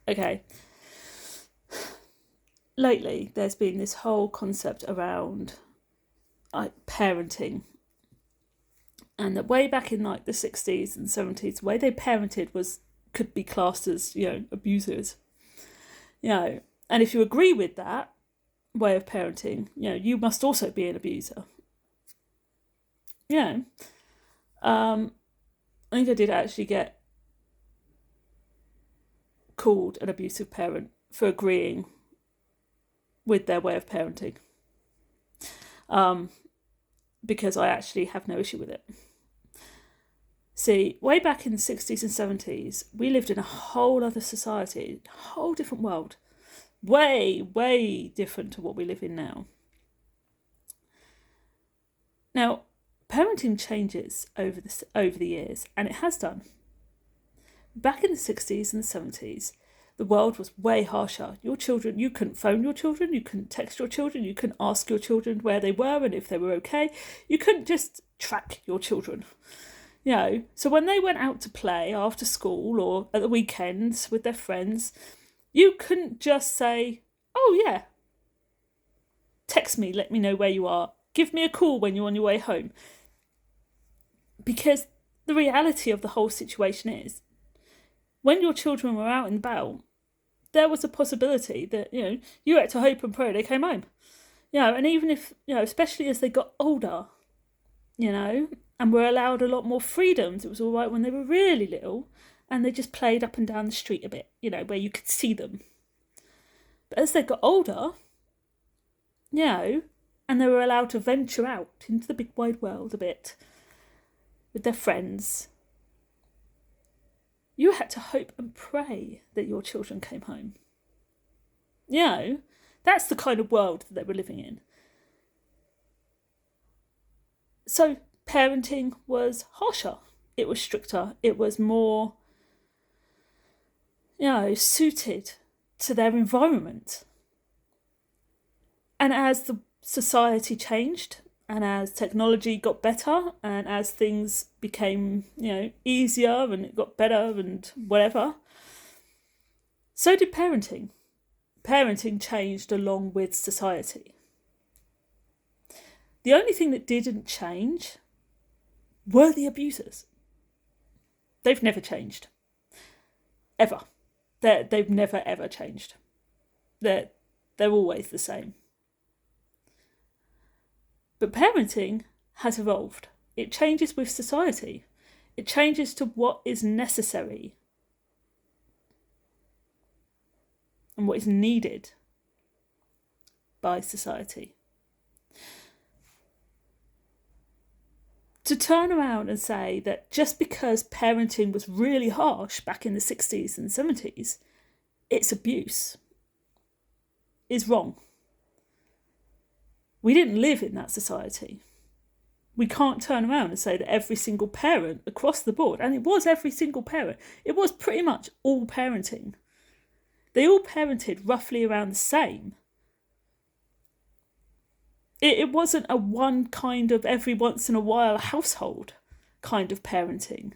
Okay. Lately, there's been this whole concept around parenting, and that way back in like the 60s and 70s, the way they parented was could be classed as abusers. You know, and if you agree with that way of parenting, you must also be an abuser. You know, I think I did actually get called an abusive parent for agreeing with their way of parenting, um, because I actually have no issue with it. See, way back in the 60s and 70s, we lived in a whole other society, a whole different world. Way, way different to what we live in now. Now, parenting changes over the years, and it has done. Back in the 60s and the 70s, the world was way harsher. Your children, you couldn't phone your children, you couldn't text your children, you couldn't ask your children where they were and if they were okay. You couldn't just track your children. So when they went out to play after school or at the weekends with their friends, you couldn't just say, "Oh yeah, text me, let me know where you are. Give me a call when you're on your way home." Because the reality of the whole situation is, when your children were out and about, there was a possibility that, you had to hope and pray they came home. And even if, especially as they got older, and were allowed a lot more freedoms, it was all right when they were really little and they just played up and down the street a bit, where you could see them. But as they got older, and they were allowed to venture out into the big wide world a bit with their friends, you had to hope and pray that your children came home. That's the kind of world that they were living in. So parenting was harsher, it was stricter, it was more, suited to their environment. And as the society changed, and as technology got better, and as things became, easier and it got better and whatever, so did parenting. Parenting changed along with society. The only thing that didn't change were the abusers. They've never changed. Ever. They've never ever changed. They're always the same. But parenting has evolved. It changes with society. It changes to what is necessary and what is needed by society. To turn around and say that just because parenting was really harsh back in the 60s and 70s, it's abuse, is wrong. We didn't live in that society. We can't turn around and say that every single parent across the board, and it was every single parent, it was pretty much all parenting. They all parented roughly around the same. It wasn't a one kind of every once in a while household kind of parenting.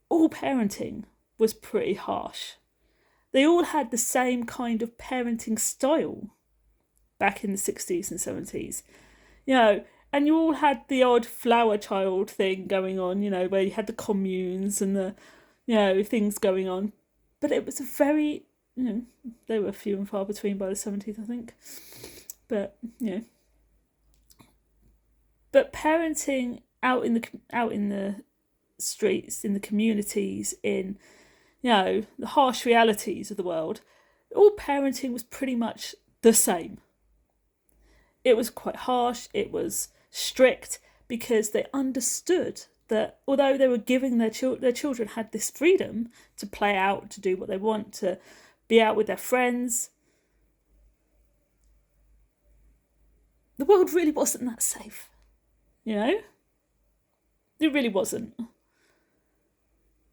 All parenting was pretty harsh. They all had the same kind of parenting style back in the 60s and 70s. And you all had the odd flower child thing going on, where you had the communes and the, things going on. But it was a very, they were few and far between by the 70s, I think. But, But parenting out in the streets, in the communities, in, the harsh realities of the world, all parenting was pretty much the same. It was quite harsh, it was strict, because they understood that although they were giving their children had this freedom to play out, to do what they want, to be out with their friends, the world really wasn't that safe. It really wasn't.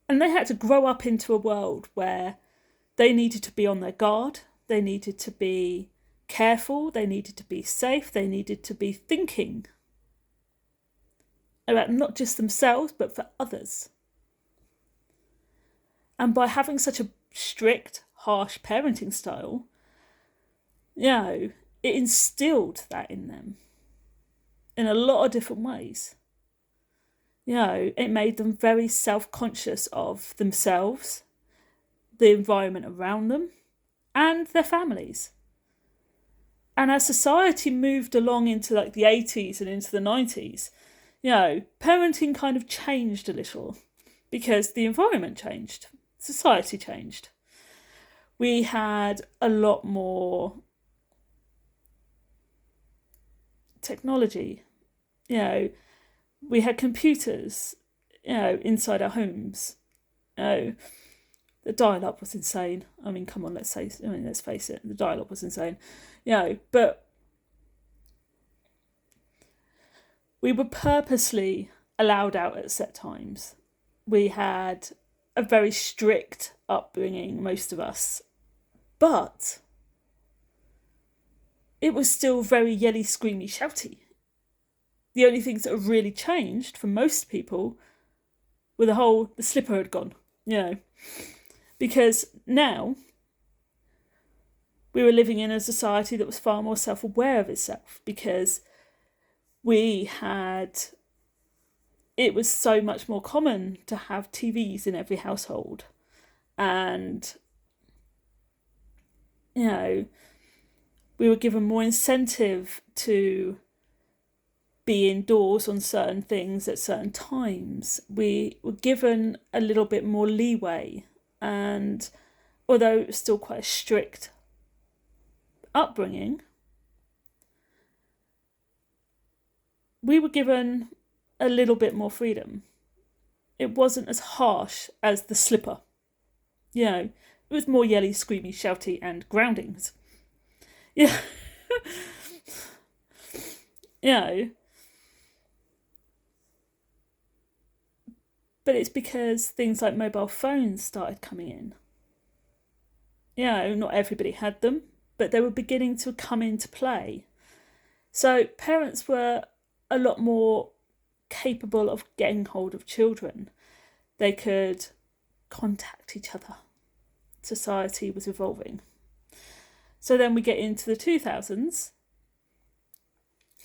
And they had to grow up into a world where they needed to be on their guard, they needed to be careful, they needed to be safe, they needed to be thinking about not just themselves but for others. And by having such a strict, harsh parenting style, it instilled that in them in a lot of different ways. It made them very self-conscious of themselves, the environment around them, and their families. And as society moved along into like the 80s and into the 90s, parenting kind of changed a little because the environment changed, society changed. We had a lot more technology. We had computers, inside our homes. The dial-up was insane. I mean, come on, let's face it, the dial-up was insane. But we were purposely allowed out at set times. We had a very strict upbringing, most of us, but it was still very yelly, screamy, shouty. The only things that have really changed for most people were the slipper had gone, because now we were living in a society that was far more self-aware of itself, because it was so much more common to have TVs in every household, and we were given more incentive to be indoors on certain things at certain times. We were given a little bit more leeway, and although it was still quite a strict upbringing, we were given a little bit more freedom. It wasn't as harsh as the slipper. It was more yelly, screamy, shouty, and groundings. But it's because things like mobile phones started coming in. Not everybody had them, but they were beginning to come into play. So parents were a lot more capable of getting hold of children. They could contact each other. Society was evolving. So then we get into the 2000s.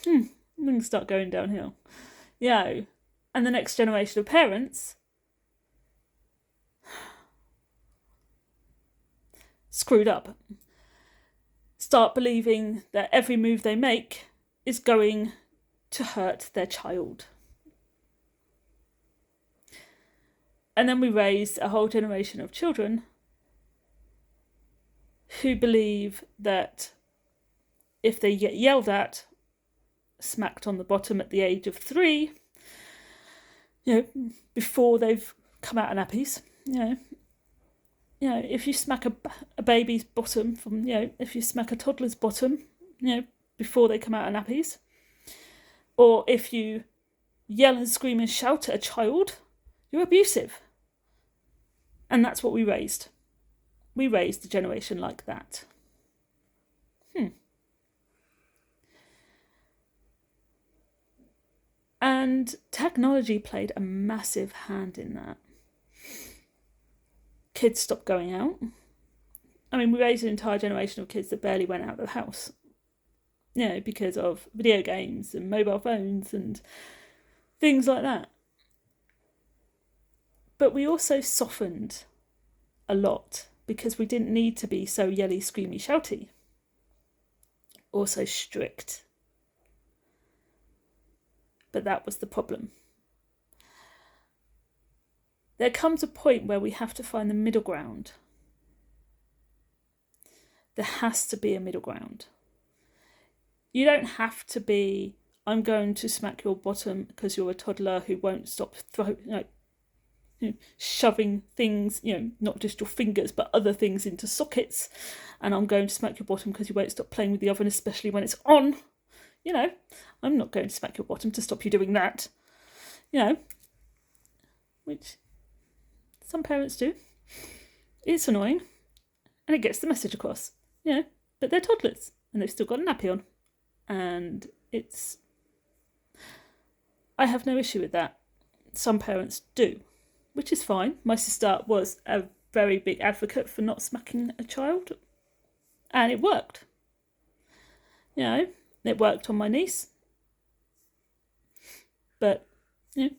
Things start going downhill. And the next generation of parents screwed up. Start believing that every move they make is going to hurt their child. And then we raised a whole generation of children who believe that if they get yelled at, smacked on the bottom at the age of 3, before they've come out of nappies, if you smack a baby's bottom if you smack a toddler's bottom, before they come out of nappies, or if you yell and scream and shout at a child, you're abusive. And that's what we raised. We raised a generation like that. And technology played a massive hand in that. Kids stopped going out. I mean, we raised an entire generation of kids that barely went out of the house. Because of video games and mobile phones and things like that. But we also softened a lot because we didn't need to be so yelly, screamy, shouty. Or so strict. But that was the problem. There comes a point where we have to find the middle ground. There has to be a middle ground. You don't have to be, I'm going to smack your bottom because you're a toddler who won't stop shoving things, not just your fingers, but other things into sockets. And I'm going to smack your bottom because you won't stop playing with the oven, especially when it's on. I'm not going to smack your bottom to stop you doing that. Which some parents do. It's annoying. And it gets the message across. But they're toddlers and they've still got a nappy on. And I have no issue with that. Some parents do, which is fine. My sister was a very big advocate for not smacking a child, and it worked. You know, it worked on my niece, but you know,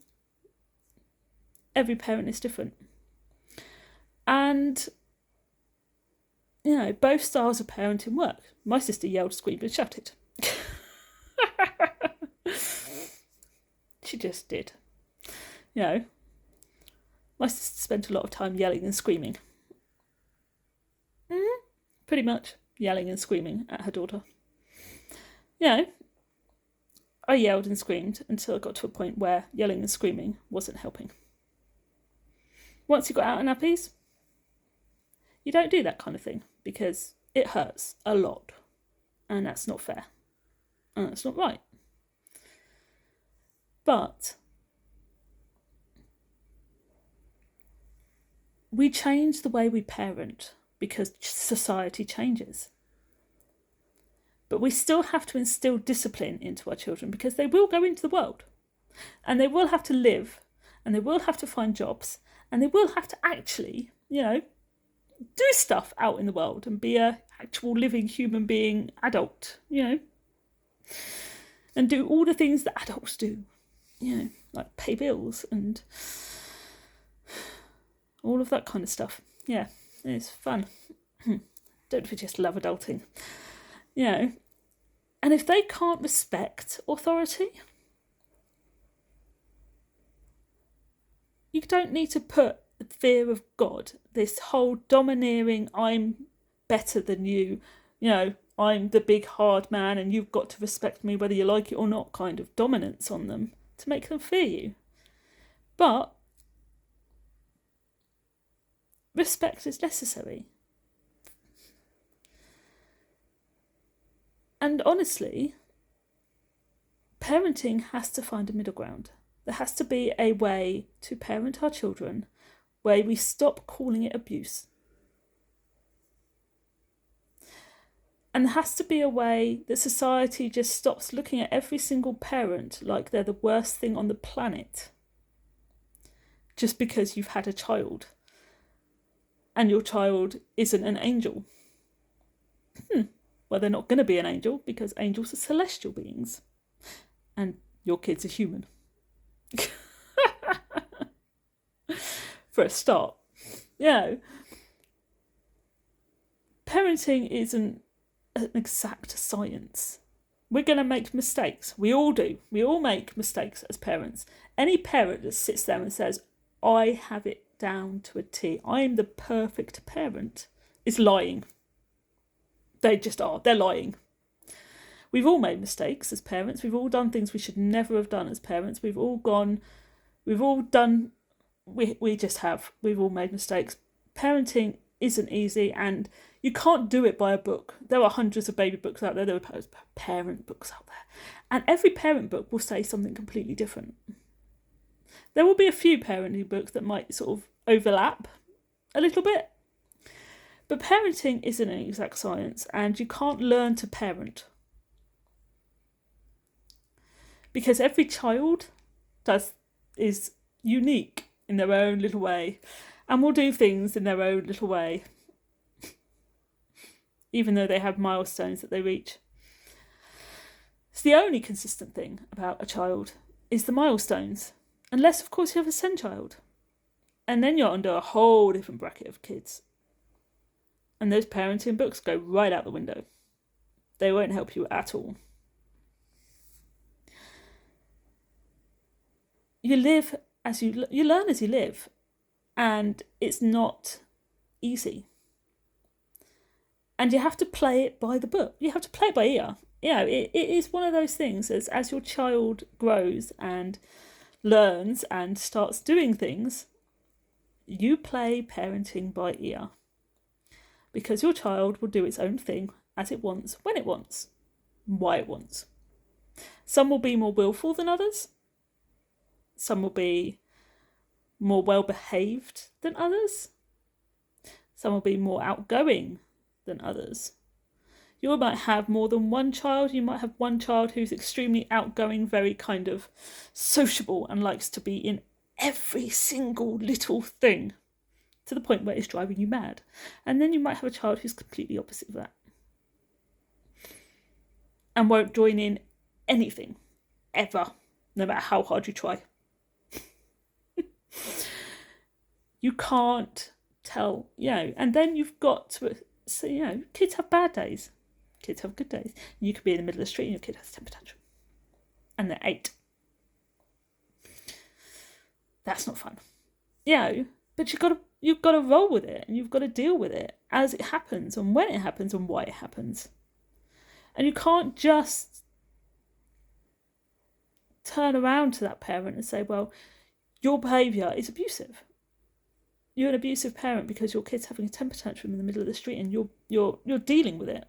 every parent is different, and you know, both styles of parenting work. My sister yelled, screamed, and shouted. She just did. You know, my sister spent a lot of time yelling and screaming. Pretty much yelling and screaming at her daughter. You know, I yelled and screamed until I got to a point where yelling and screaming wasn't helping. Once you got out of nappies, you don't do that kind of thing because it hurts a lot. And that's not fair. And that's not right. But we change the way we parent because society changes. But we still have to instill discipline into our children because they will go into the world and they will have to live and they will have to find jobs and they will have to actually, you know, do stuff out in the world and be a actual living human being adult, you know, and do all the things that adults do, you know, like pay bills and all of that kind of stuff. Yeah, it's fun. Don't we just love adulting? You know, and if they can't respect authority, you don't need to put the fear of God, this whole domineering, I'm better than you, you know, I'm the big hard man and you've got to respect me whether you like it or not kind of dominance on them to make them fear you. But respect is necessary. And honestly, parenting has to find a middle ground. There has to be a way to parent our children where we stop calling it abuse. And there has to be a way that society just stops looking at every single parent like they're the worst thing on the planet just because you've had a child and your child isn't an angel. Well, they're not going to be an angel because angels are celestial beings and your kids are human. For a start. You know, parenting isn't an exact science. We're going to make mistakes. We all do. We all make mistakes as parents. Any parent that sits there and says, I have it down to a T, I am the perfect parent, is lying. They just are. They're lying. We've all made mistakes as parents. We've all done things we should never have done as parents. We've all made mistakes. Parenting isn't easy and you can't do it by a book. There are hundreds of baby books out there. There are parent books out there. And every parent book will say something completely different. There will be a few parenting books that might sort of overlap a little bit. But parenting isn't an exact science and you can't learn to parent. Because every child is unique in their own little way and will do things in their own little way, even though they have milestones that they reach. It's the only consistent thing about a child is the milestones, unless of course you have a SEND child. And then you're under a whole different bracket of kids. And those parenting books go right out the window. They won't help you at all. You live as you learn as you live, and it's not easy. And you have to play it by the book. You have to play it by ear. You know, it is one of those things as your child grows and learns and starts doing things, you play parenting by ear. Because your child will do its own thing as it wants, when it wants, why it wants. Some will be more willful than others. Some will be more well-behaved than others. Some will be more outgoing than others. You might have more than one child. You might have one child who's extremely outgoing, very kind of sociable and likes to be in every single little thing to the point where it's driving you mad. And then you might have a child who's completely opposite of that and won't join in anything, ever, no matter how hard you try. You can't tell, and then you've got to, so, kids have bad days. Kids have good days. You could be in the middle of the street and your kid has a temper tantrum. And they're 8. That's not fun. But you've got to roll with it, and you've got to deal with it as it happens and when it happens and why it happens. And you can't just turn around to that parent and say, well, your behaviour is abusive. You're an abusive parent because your kid's having a temper tantrum in the middle of the street and you're dealing with it.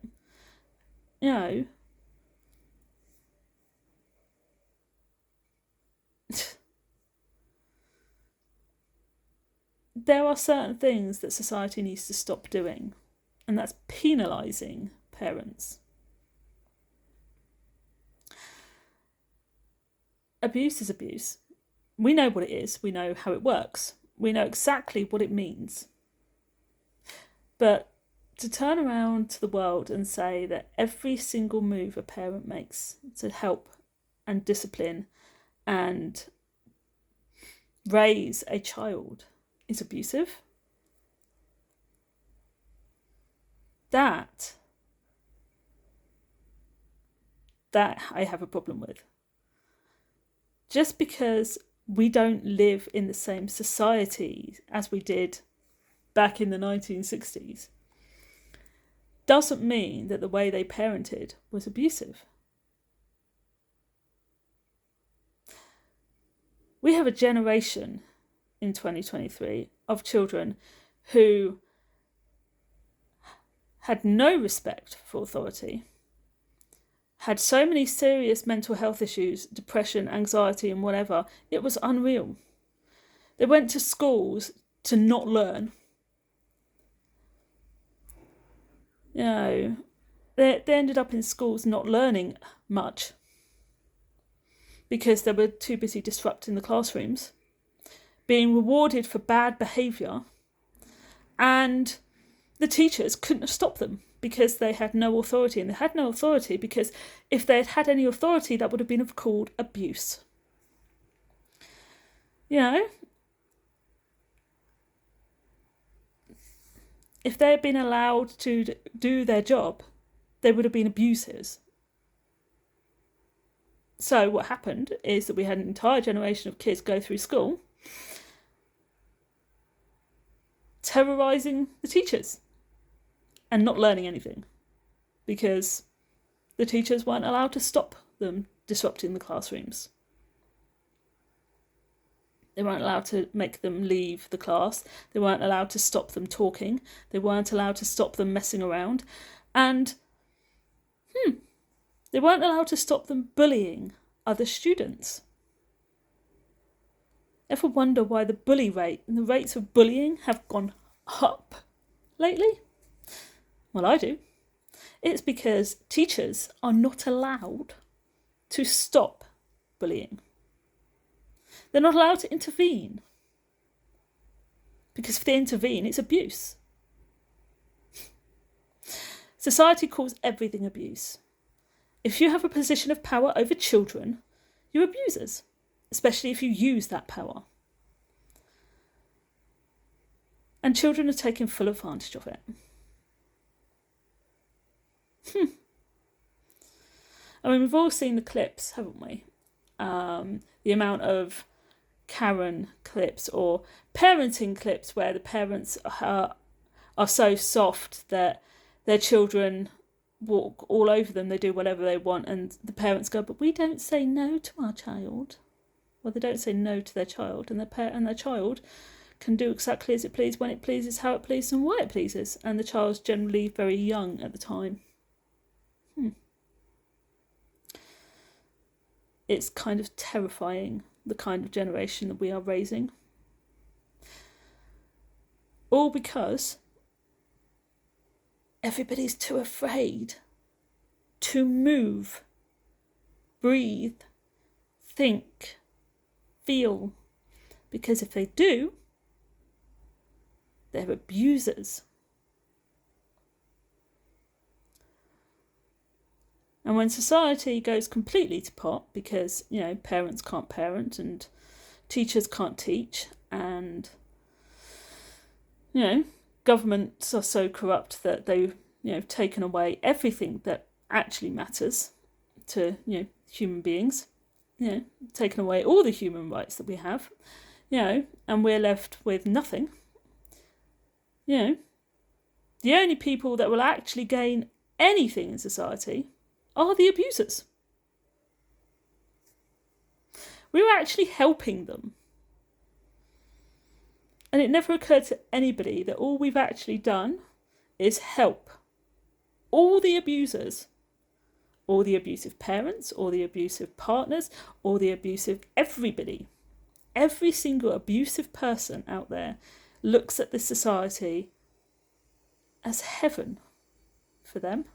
There are certain things that society needs to stop doing, and that's penalising parents. Abuse is abuse. We know what it is. We know how it works. We know exactly what it means. But to turn around to the world and say that every single move a parent makes to help and discipline and raise a child is abusive, that I have a problem with. Just because we don't live in the same society as we did back in the 1960s doesn't mean that the way they parented was abusive. We have a generation in 2023 of children who had no respect for authority, had so many serious mental health issues, depression, anxiety, and whatever. It was unreal. They went to schools to not learn. They ended up in schools not learning much because they were too busy disrupting the classrooms, being rewarded for bad behaviour, and the teachers couldn't stop them because they had no authority. And they had no authority because if they had had any authority, that would have been called abuse. If they had been allowed to do their job, they would have been abusers. So what happened is that we had an entire generation of kids go through school terrorising the teachers and not learning anything because the teachers weren't allowed to stop them disrupting the classrooms. They weren't allowed to make them leave the class. They weren't allowed to stop them talking. They weren't allowed to stop them messing around. And they weren't allowed to stop them bullying other students. Ever wonder why the bully rate and the rates of bullying have gone up lately? Well, I do. It's because teachers are not allowed to stop bullying. They're not allowed to intervene. Because if they intervene, it's abuse. Society calls everything abuse. If you have a position of power over children, you're abusers, especially if you use that power. And children are taking full advantage of it. I mean, we've all seen the clips, haven't we? The amount of Karen clips or parenting clips where the parents are so soft that their children walk all over them, they do whatever they want, and the parents go, but we don't say no to our child. Well, they don't say no to their child, and their child can do exactly as it pleases, when it pleases, how it pleases, and why it pleases, and the child's generally very young at the time. It's kind of terrifying, the kind of generation that we are raising. All because everybody's too afraid to move, breathe, think, feel. Because if they do, They're abusers. And when society goes completely to pot because, parents can't parent and teachers can't teach and, governments are so corrupt that they've, taken away everything that actually matters to, human beings, taken away all the human rights that we have, and we're left with nothing. The only people that will actually gain anything in society are the abusers. We're actually helping them. And it never occurred to anybody that all we've actually done is help all the abusers, all the abusive parents, all the abusive partners, all the abusive everybody. Every single abusive person out there looks at this society as heaven for them.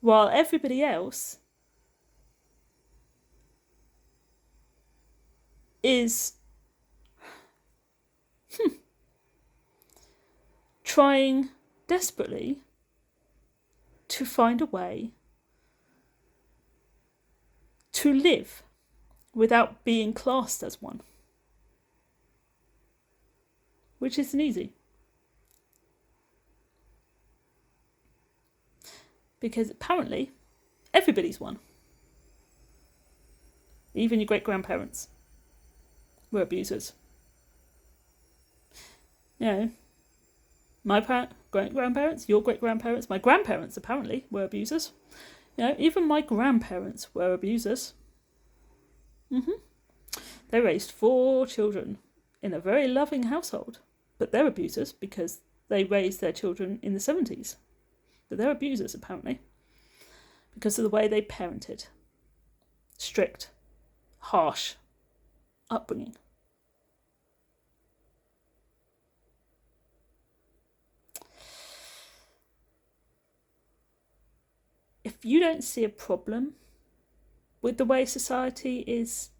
While everybody else is trying desperately to find a way to live without being classed as one, which isn't easy. Because apparently everybody's one. Even your great-grandparents were abusers. My great-grandparents, your great-grandparents, my grandparents apparently were abusers. Even my grandparents were abusers. They raised 4 children in a very loving household, but they're abusers because they raised their children in the 70s. But they're abusers, apparently, because of the way they parented. Strict, harsh upbringing. If you don't see a problem with the way society is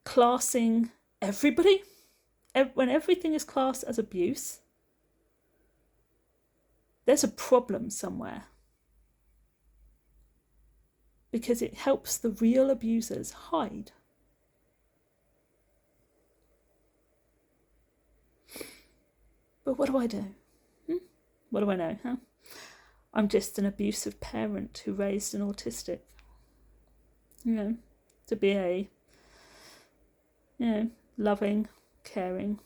classing everybody, when everything is classed as abuse, there's a problem somewhere. Because it helps the real abusers hide. But what do I do? What do I know, huh? I'm just an abusive parent who raised an autistic. To be a, loving, caring,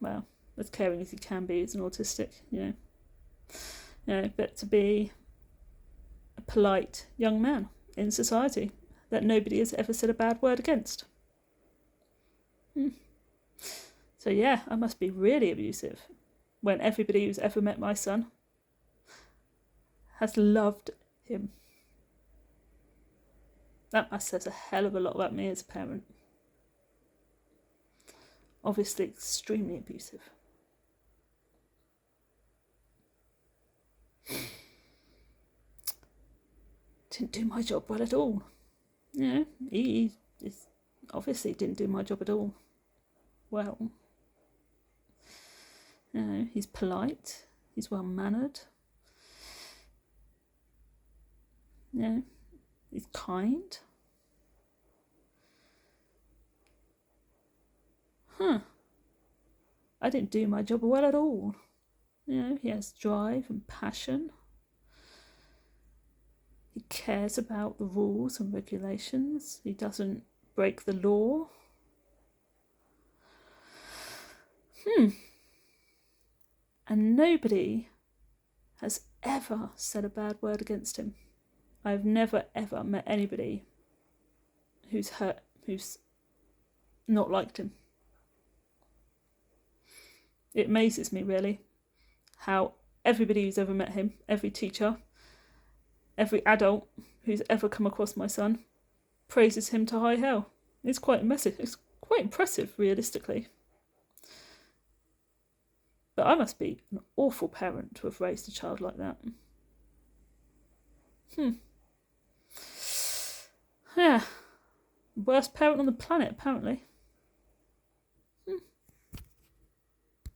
well, as caring as you can be as an autistic, but to be a polite young man in society that nobody has ever said a bad word against. So yeah, I must be really abusive when everybody who's ever met my son has loved him. That says a hell of a lot about me as a parent. Obviously extremely abusive. Didn't do my job well at all. He obviously didn't do my job at all well. He's polite, he's well mannered. He's kind. I didn't do my job well at all. He has drive and passion. He cares about the rules and regulations. He doesn't break the law. And nobody has ever said a bad word against him. I've never ever met anybody who's not liked him. It amazes me, really, how everybody who's ever met him, every teacher, every adult who's ever come across my son, praises him to high hell. It's quite impressive, realistically. But I must be an awful parent to have raised a child like that. Yeah. Worst parent on the planet, apparently.